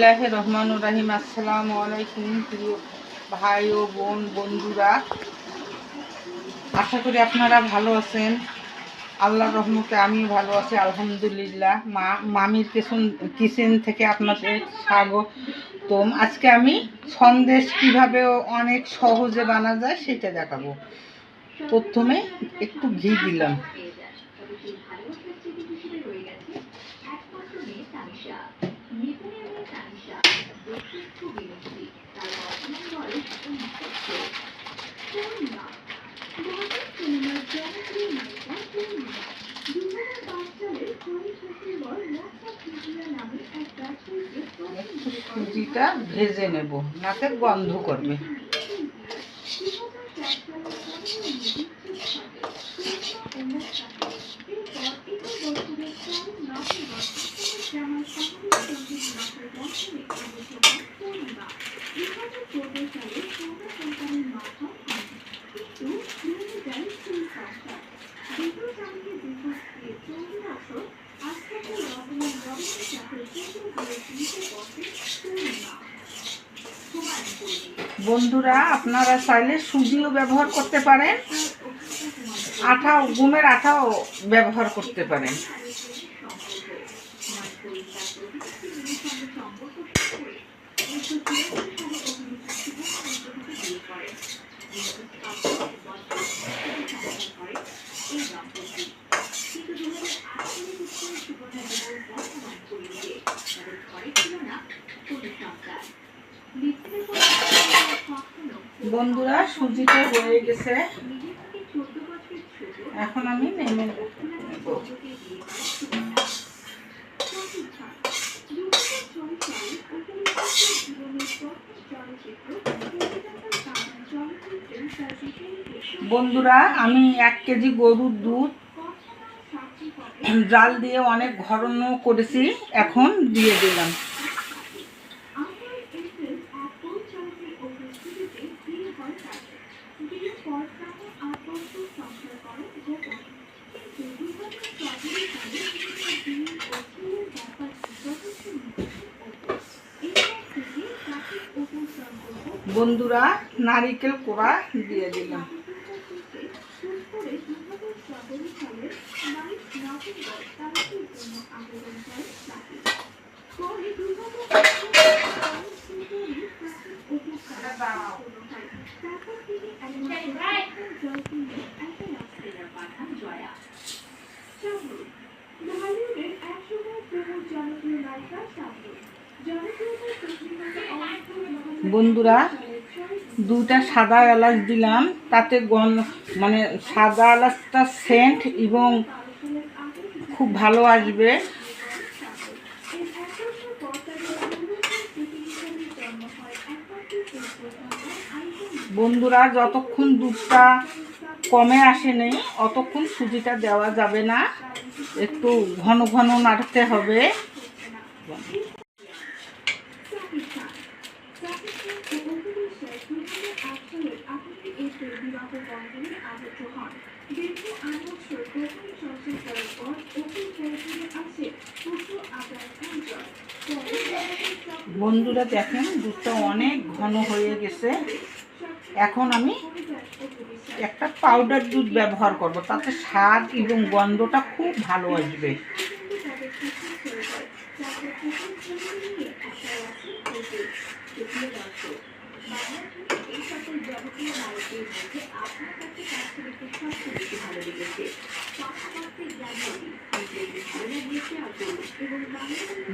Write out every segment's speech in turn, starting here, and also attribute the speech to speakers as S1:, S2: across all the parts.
S1: বিসমিল্লাহির রহমানির রহিম। আসসালামু আলাইকুম প্রিয় ভাই ও বন্ধুরা, আশা করি আপনারা ভালো আছেন। আল্লাহর রহমতে আমিও ভালো আছি আলহামদুলিল্লাহ। মামির কিচেন থেকে আপনাদের স্বাগতম। আজকে আমি সন্দেশ কীভাবে অনেক সহজে বানা যায় সেটা দেখাবো। প্রথমে একটু ঘি দিলাম, সুজিটা ভেজে নেব, নাতে গন্ধ করবে। বন্ধুরা, আপনারা চাইলে সুজিও ব্যবহার করতে পারেন, গমের আটাও ব্যবহার করতে পারেন। বন্ধুরা, সুজিটা হয়ে গেছে, এখন আমি নেমে নেব। বন্ধুরা, আমি 1 কেজি গরুর দুধ জাল দিয়ে অনেক ঘন করেছি, এখন দিয়ে দিলাম। বন্ধুরা, নারিকেল কোড়া দিয়ে দিলাম। বন্ধুরা, 2টা সাদা এলাচ দিলাম, তাতে সাদা এলাচটা সেন্ট এবং খুব ভালো আসবে। বন্ধুরা, যতক্ষণ দুধটা কমে আসেনি অতক্ষণ সুজিটা দেওয়া যাবে না, একটু ঘন ঘন নাড়তে হবে। বন্ধুরা, দেখেন দুধটা অনেক ঘন হয়ে গেছে। এখন আমি একটা পাউডার দুধ ব্যবহার করব, তাতে স্বাদ এবং গন্ধটা খুব ভালো আসবে।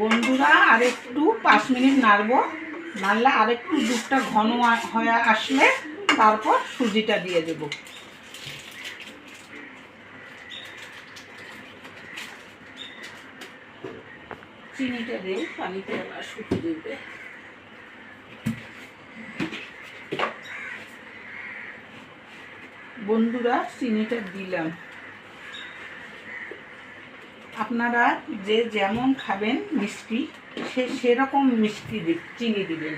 S1: বন্ধুরা, আর একটু 5 মিনিট নাড়বো, নাড়লে আরেকটু দুধটা ঘন হয়ে আসলে তারপর সুজিটা দিয়ে দেব। চিনিটা দিয়ে পানিতে শুকিয়ে দেবে। বন্ধুরা, চিনিটা দিলাম। আপনারা যে যেমন খাবেন মিষ্টি, সেরকম মিষ্টি চিনি দিবেন।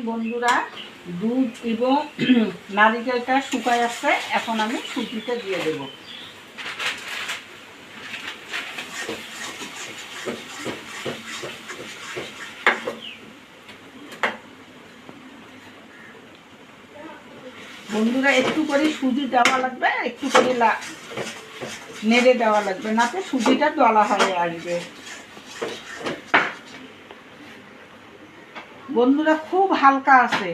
S1: বন্ধুরা, দুধ এবং নারিকেলটা শুকায় আসছে, এখন আমি সুজিটা দিয়ে দেব। বন্ধুরা, একটু করে সুজি দেওয়া লাগবে, একটু করে নেড়ে দেওয়া লাগবে, নাতে সুজিটা দলা হয়ে আসবে। বন্ধুরা, খুব হালকা আছে।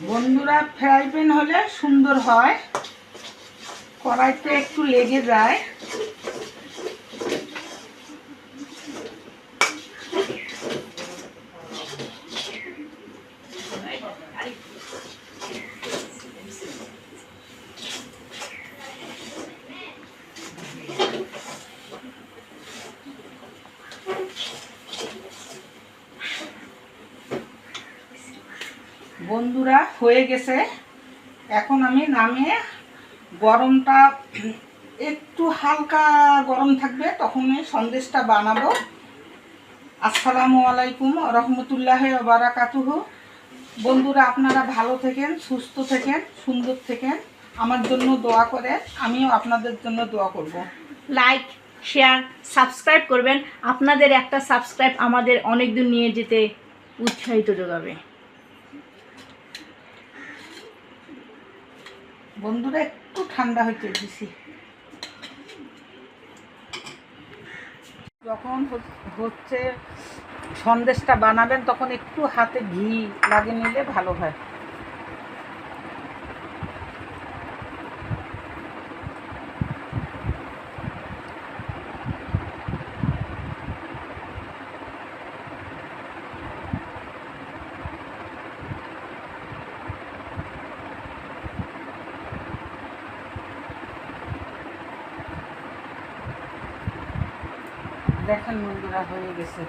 S1: বন্ধুরা, ফ্রাই প্যান হলে সুন্দর হয়, কড়াইতে একটু লেগে যায়। বন্ধুরা, হয়ে গেছে, এখন আমি নামিয়ে গরমটা একটু হালকা গরম থাকবে, তখন এই সন্দেশটা বানাবো। আসসালামু আলাইকুম রহমতুল্লাহি ওয়া বারাকাতুহু। বন্ধুরা, আপনারা ভালো থাকেন, সুস্থ থাকেন, সুন্দর থাকেন, আমার জন্য দোয়া করেন, আমিও আপনাদের জন্য দোয়া করব।
S2: লাইক, শেয়ার, সাবস্ক্রাইব করবেন। আপনাদের একটা সাবস্ক্রাইব আমাদের অনেক দূর নিয়ে যেতে উৎসাহিত যোগাবে।
S1: বন্ধুরা, একটু ঠান্ডা হইতে দিছি। যখন হচ্ছে সন্দেশটা বানাবেন, তখন একটু হাতে ঘি লাগিয়ে নিলে ভালো হয়। দেখেন বন্ধুরা, হয়ে গেছে।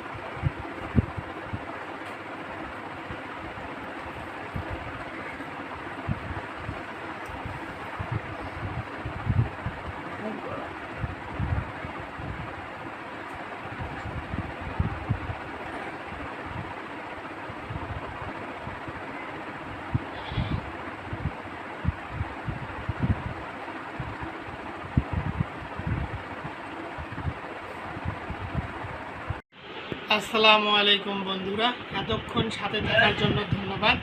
S3: আসসালামু আলাইকুম বন্ধুরা, এতক্ষণ সাথে থাকার জন্য ধন্যবাদ।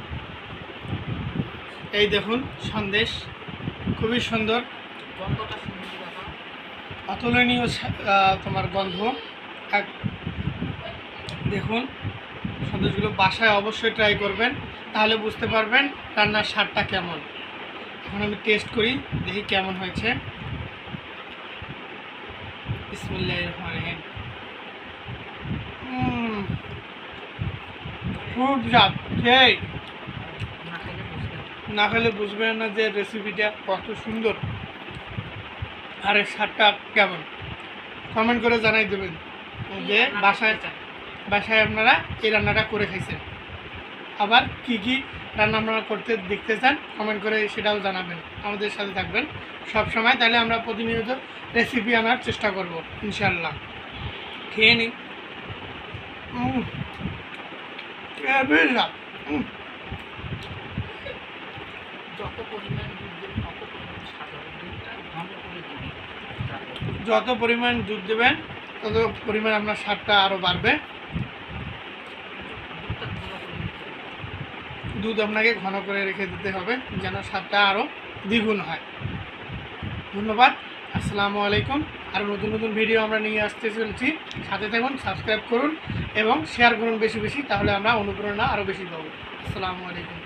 S3: এই দেখুন সন্দেশ, খুবই সুন্দর, গন্ধটা অতুলনীয়, তোমার গন্ধ। এক দেখুন সন্দেশগুলো বাসায় অবশ্যই ট্রাই করবেন, তাহলে বুঝতে পারবেন রান্নার স্বাদটা কেমন। এখন আমি টেস্ট করি, দেখি কেমন হয়েছে। বিসমিল্লাহির রহমানির রহিম। খুব স্বাদ, সেই না খেলে বুঝবেন না যে রেসিপিটা কত সুন্দর আর এর স্বাদটা কেমন। কমেন্ট করে জানাই দেবেন যে বাসায় আপনারা এই রান্নাটা করে খাইছেন। আবার কি কি রান্না আপনারা করতে দেখতে চান কমেন্ট করে সেটাও জানাবেন, আমাদের সাথে থাকবেন সব সময়, তাহলে আমরা প্রতিনিয়ত রেসিপি আনার চেষ্টা করব ইনশাল্লাহ। খেয়ে নিন। যত পরিমাণ দুধ দেবেন তত পরিমাণ আপনার স্বাদটা আরও বাড়বে। দুধ আপনাকে ঘন করে রেখে দিতে হবে যেন স্বাদটা আরও দ্বিগুণ হয়। ধন্যবাদ। আসসালামু আলাইকুম। আর নতুন নতুন ভিডিও আমরা নিয়ে আসতে চলছি, সাথে থাকুন, সাবস্ক্রাইব করুন এবং শেয়ার করুন বেশি বেশি, তাহলে আমরা অনুপ্রেরণা আরও বেশি পাবো। আসসালামু আলাইকুম।